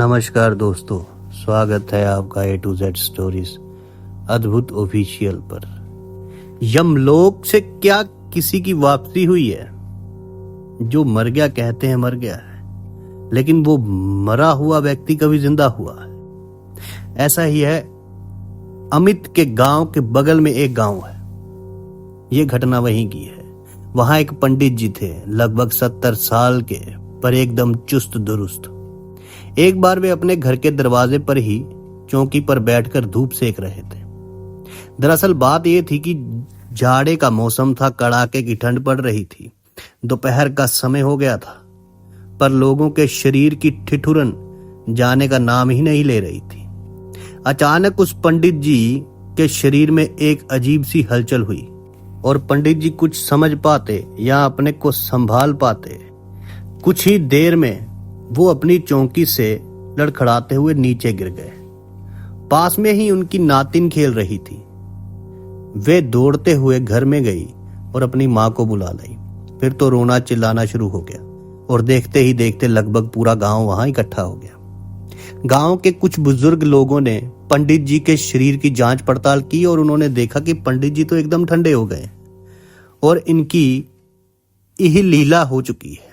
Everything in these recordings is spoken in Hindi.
नमस्कार दोस्तों, स्वागत है आपका A to Z स्टोरीज अद्भुत ऑफिशियल पर। यमलोक से क्या किसी की वापसी हुई है? जो मर गया कहते हैं मर गया है, लेकिन वो मरा हुआ व्यक्ति कभी जिंदा हुआ है। ऐसा ही है अमित के गांव के बगल में एक गांव है। ये घटना वहीं की है। वहां एक पंडित जी थे, लगभग 70 साल के, पर एकदम चुस्त दुरुस्त। एक बार वे अपने घर के दरवाजे पर ही चौकी पर बैठकर धूप सेक रहे थे। दरअसल बात यह थी कि जाड़े का मौसम था, कड़ाके की ठंड पड़ रही थी, दोपहर का समय हो गया था, पर लोगों के शरीर की ठिठुरन जाने का नाम ही नहीं ले रही थी। अचानक उस पंडित जी के शरीर में एक अजीब सी हलचल हुई और पंडित जी कुछ समझ पाते या अपने को संभाल पाते, कुछ ही देर में वो अपनी चौकी से लड़खड़ाते हुए नीचे गिर गए। पास में ही उनकी नातिन खेल रही थी। वे दौड़ते हुए घर में गई और अपनी माँ को बुला लाई। फिर तो रोना चिल्लाना शुरू हो गया और देखते ही देखते लगभग पूरा गांव वहां इकट्ठा हो गया। गांव के कुछ बुजुर्ग लोगों ने पंडित जी के शरीर की जांच पड़ताल की और उन्होंने देखा कि पंडित जी तो एकदम ठंडे हो गए और इनकी यही लीला हो चुकी है।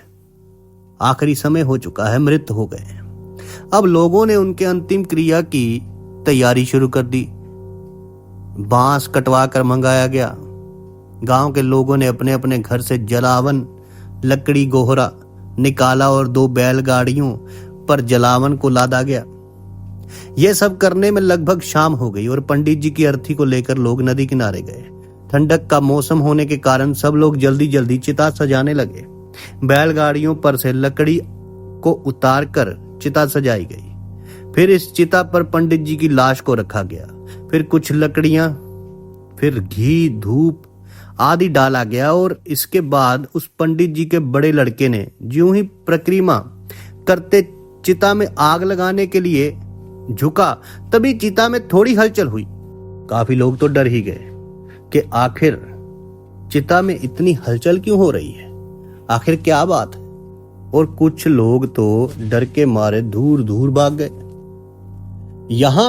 आखिरी समय हो चुका है, मृत हो गए हैं। अब लोगों ने उनके अंतिम क्रिया की तैयारी शुरू कर दी। बांस कटवा कर मंगाया गया। गांव के लोगों ने अपने अपने घर से जलावन, लकड़ी, गोहरा निकाला और 2 बैलगाड़ियों पर जलावन को लादा गया। यह सब करने में लगभग शाम हो गई और पंडित जी की अर्थी को लेकर लोग नदी किनारे गए। ठंडक का मौसम होने के कारण सब लोग जल्दी जल्दी चिता सजाने लगे। बैलगाड़ियों पर से लकड़ी को उतारकर चिता सजाई गई। फिर इस चिता पर पंडित जी की लाश को रखा गया। फिर कुछ लकड़ियां, फिर घी, धूप आदि डाला गया और इसके बाद उस पंडित जी के बड़े लड़के ने ज्यों ही प्रक्रिया करते चिता में आग लगाने के लिए झुका, तभी चिता में थोड़ी हलचल हुई। काफी लोग तो डर ही गए कि आखिर चिता में इतनी हलचल क्यों हो रही है, आखिर क्या बात है। और कुछ लोग तो डर के मारे दूर दूर भाग गए। यहां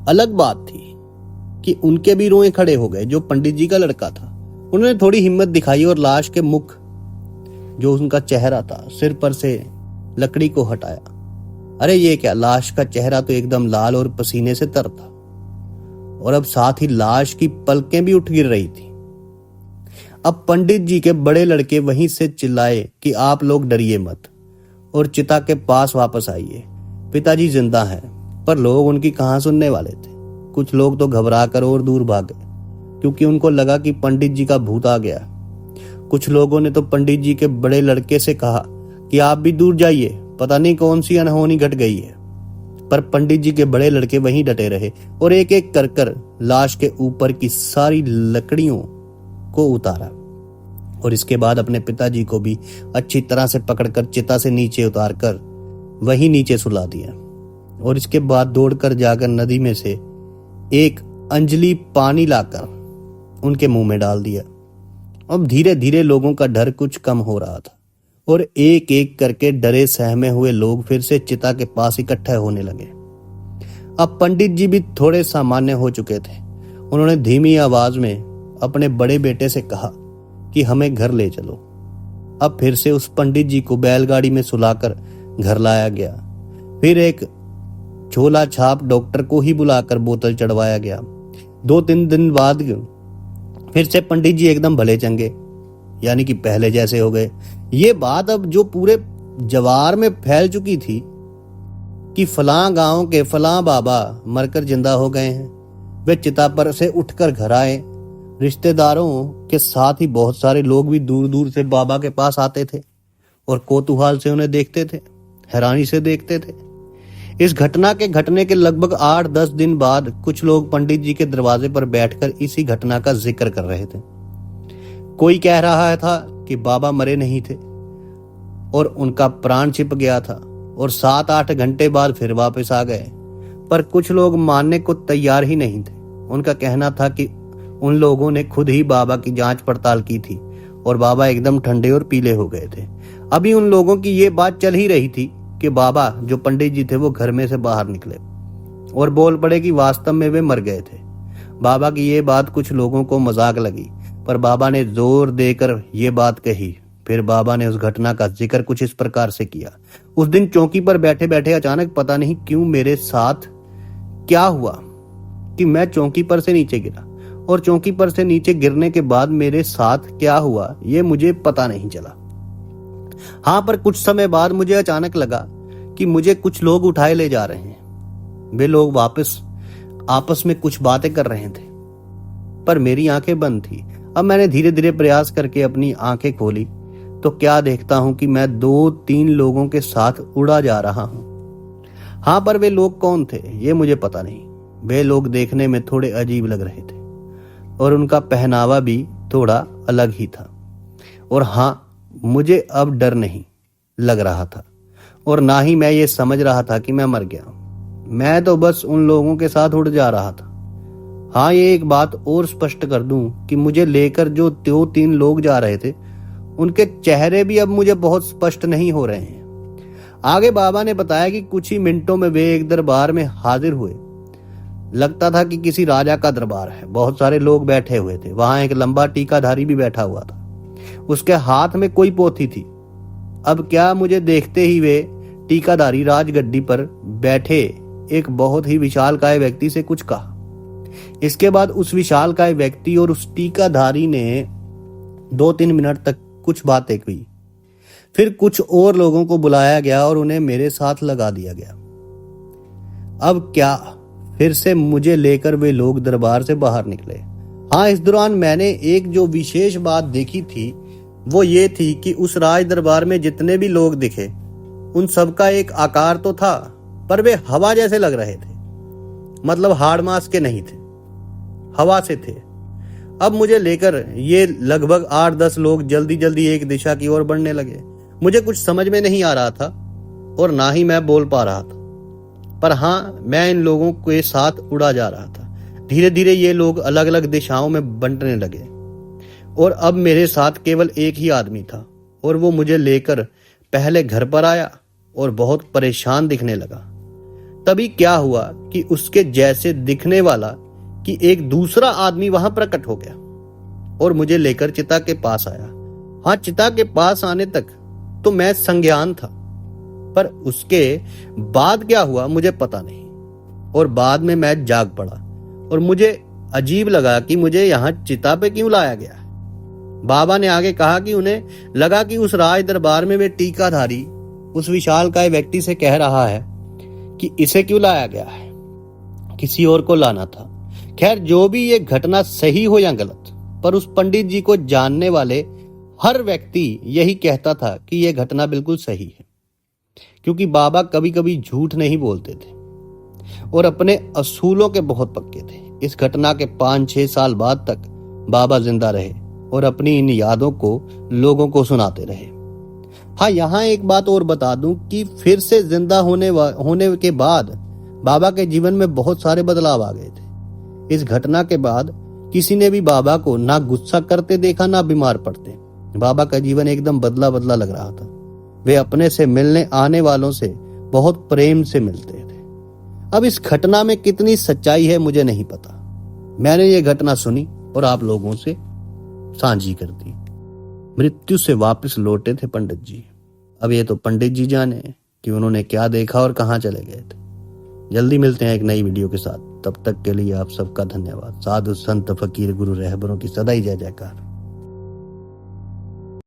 अलग बात थी कि उनके भी रोए खड़े हो गए। जो पंडित जी का लड़का था, उन्होंने थोड़ी हिम्मत दिखाई और लाश के मुख, जो उनका चेहरा था, सिर पर से लकड़ी को हटाया। अरे ये क्या, लाश का चेहरा तो एकदम लाल और पसीने से तर था और अब साथ ही लाश की पलकें भी उठ गिर रही थी। अब पंडित जी के बड़े लड़के वहीं से चिल्लाए कि आप लोग डरिए मत और चिता के पास वापस आइए, पिताजी जिंदा हैं। पर लोग उनकी कहां सुनने वाले थे। कुछ लोग तो घबरा कर और दूर भाग गए क्योंकि उनको लगा कि पंडित जी का भूत आ गया। कुछ लोगों ने तो पंडित जी के बड़े लड़के से कहा कि आप भी दूर जाइए, पता नहीं कौन सी अनहोनी घट गई है। पर पंडित जी के बड़े लड़के वहीं डटे रहे और एक एक कर लाश के ऊपर की सारी लकड़ियों को उतारा और इसके बाद अपने पिताजी को भी अच्छी तरह से पकड़कर चिता से नीचे उतारकर वहीं नीचे सुला दिया और इसके बाद दौड़कर जाकर नदी में से एक अंजलि पानी लाकर उनके मुंह में डाल दिया। अब धीरे धीरे लोगों का डर कुछ कम हो रहा था और एक एक करके डरे सहमे हुए लोग फिर से चिता के पास इकट्ठे होने लगे। अब पंडित जी भी थोड़े सामान्य हो चुके थे। उन्होंने धीमी आवाज में अपने बड़े बेटे से कहा कि हमें घर ले चलो। अब फिर से उस पंडित जी को बैलगाड़ी में सुलाकर घर लाया गया। फिर एक झोला छाप डॉक्टर को ही बुलाकर बोतल चढ़वाया गया। 2-3 दिन बाद फिर से पंडित जी एकदम भले चंगे, यानी कि पहले जैसे हो गए। ये बात अब जो पूरे जवार में फैल चुकी थी कि फलां गांव के फलां बाबा मरकर जिंदा हो गए हैं। वे चिता पर से उठकर घर आए। रिश्तेदारों के साथ ही बहुत सारे लोग भी दूर दूर से बाबा के पास आते थे और कौतूहल से उन्हें देखते थे, हैरानी से देखते थे। इस घटना के घटने के लगभग 8-10 दिन बाद कुछ लोग पंडित जी के दरवाजे पर बैठकर इसी घटना का जिक्र कर रहे थे। कोई कह रहा था कि बाबा मरे नहीं थे और उनका प्राण छिप गया था और 7-8 घंटे बाद फिर वापस आ गए। पर कुछ लोग मानने को तैयार ही नहीं थे। उनका कहना था कि उन लोगों ने खुद ही बाबा की जांच पड़ताल की थी और बाबा एकदम ठंडे और पीले हो गए थे। अभी उन लोगों की ये बात चल ही रही थी कि बाबा जो पंडित जी थे वो घर में से बाहर निकले और बोल पड़े कि वास्तव में वे मर गए थे। बाबा की ये बात कुछ लोगों को मजाक लगी, पर बाबा ने जोर देकर ये बात कही। फिर बाबा ने उस घटना का जिक्र कुछ इस प्रकार से किया। उस दिन चौकी पर बैठे बैठे अचानक पता नहीं क्यों मेरे साथ क्या हुआ कि मैं चौकी पर से नीचे गिरा, और चौकी पर से नीचे गिरने के बाद मेरे साथ क्या हुआ ये मुझे पता नहीं चला। हाँ, पर कुछ समय बाद मुझे अचानक लगा कि मुझे कुछ लोग उठाए ले जा रहे हैं। वे लोग वापस आपस में कुछ बातें कर रहे थे, पर मेरी आंखें बंद थी। अब मैंने धीरे धीरे प्रयास करके अपनी आंखें खोली तो क्या देखता हूं कि मैं 2-3 लोगों के साथ उड़ा जा रहा हूं। हाँ, पर वे लोग कौन थे ये मुझे पता नहीं। वे लोग देखने में थोड़े अजीब लग रहे थे और उनका पहनावा भी थोड़ा अलग ही था। और हाँ, मुझे अब डर नहीं लग रहा था और ना ही मैं ये समझ रहा था कि मैं मर गया। मैं तो बस उन लोगों के साथ उड़ जा रहा था। हाँ, ये एक बात और स्पष्ट कर दूं कि मुझे लेकर जो 2-3 लोग जा रहे थे उनके चेहरे भी अब मुझे बहुत स्पष्ट नहीं हो रहे हैं। आगे बाबा ने बताया कि कुछ ही मिनटों में वे एक दरबार में हाजिर हुए। लगता था कि किसी राजा का दरबार है। बहुत सारे लोग बैठे हुए थे। वहां एक लंबा टीकाधारी भी बैठा हुआ था। उसके हाथ में कोई पोथी थी। अब क्या, मुझे देखते ही वे टीकाधारी राजगद्दी पर बैठे एक बहुत ही विशालकाय व्यक्ति से कुछ कहा। इसके बाद उस विशालकाय व्यक्ति और उस टीकाधारी ने 2-3 मिनट तक कुछ बातें की। फिर कुछ और लोगों को बुलाया गया और उन्हें मेरे साथ लगा दिया गया। अब क्या, फिर से मुझे लेकर वे लोग दरबार से बाहर निकले। हाँ, इस दौरान मैंने एक जो विशेष बात देखी थी वो ये थी कि उस राज दरबार में जितने भी लोग दिखे उन सबका एक आकार तो था, पर वे हवा जैसे लग रहे थे। मतलब हाड़ मास के नहीं थे, हवा से थे। अब मुझे लेकर ये लगभग 8-10 लोग जल्दी जल्दी एक दिशा की ओर बढ़ने लगे। मुझे कुछ समझ में नहीं आ रहा था और ना ही मैं बोल पा रहा था, पर हाँ, मैं इन लोगों के साथ उड़ा जा रहा था। धीरे धीरे ये लोग अलग अलग दिशाओं में बंटने लगे और अब मेरे साथ केवल एक ही आदमी था और वो मुझे लेकर पहले घर पर आया और बहुत परेशान दिखने लगा। तभी क्या हुआ कि उसके जैसे दिखने वाला कि एक दूसरा आदमी वहां प्रकट हो गया और मुझे लेकर चिता के पास आया। हाँ, चिता के पास आने तक तो मैं संज्ञान था, पर उसके बाद क्या हुआ मुझे पता नहीं। और बाद में मैं जाग पड़ा और मुझे अजीब लगा कि मुझे यहाँ चिता पे क्यों लाया गया है। बाबा ने आगे कहा कि उन्हें लगा कि उस राज दरबार में वे टीकाधारी उस विशालकाय व्यक्ति से कह रहा है कि इसे क्यों लाया गया है, किसी और को लाना था। खैर, जो भी ये घटना सही हो या गलत, पर उस पंडित जी को जानने वाले हर व्यक्ति यही कहता था कि यह घटना बिल्कुल सही है, क्योंकि बाबा कभी कभी झूठ नहीं बोलते थे और अपने असूलों के बहुत पक्के थे। इस घटना के 5-6 साल बाद तक बाबा जिंदा रहे और अपनी इन यादों को लोगों को सुनाते रहे। हाँ, यहाँ एक बात और बता दूं कि फिर से जिंदा होने के बाद बाबा के जीवन में बहुत सारे बदलाव आ गए थे। इस घटना के बाद किसी ने भी बाबा को ना गुस्सा करते देखा ना बीमार पड़ते। बाबा का जीवन एकदम बदला बदला लग रहा था। वे अपने से मिलने आने वालों से बहुत प्रेम से मिलते थे। अब इस घटना में कितनी सच्चाई है मुझे नहीं पता। मैंने ये घटना सुनी और आप लोगों से साझी कर दी। मृत्यु से वापस लौटे थे पंडित जी। अब ये तो पंडित जी जाने कि उन्होंने क्या देखा और कहां चले गए थे। जल्दी मिलते हैं एक नई वीडियो के साथ। तब तक के लिए आप सबका धन्यवाद। साधु संत फकीर गुरु रहबरों की सदा ही जय जयकार।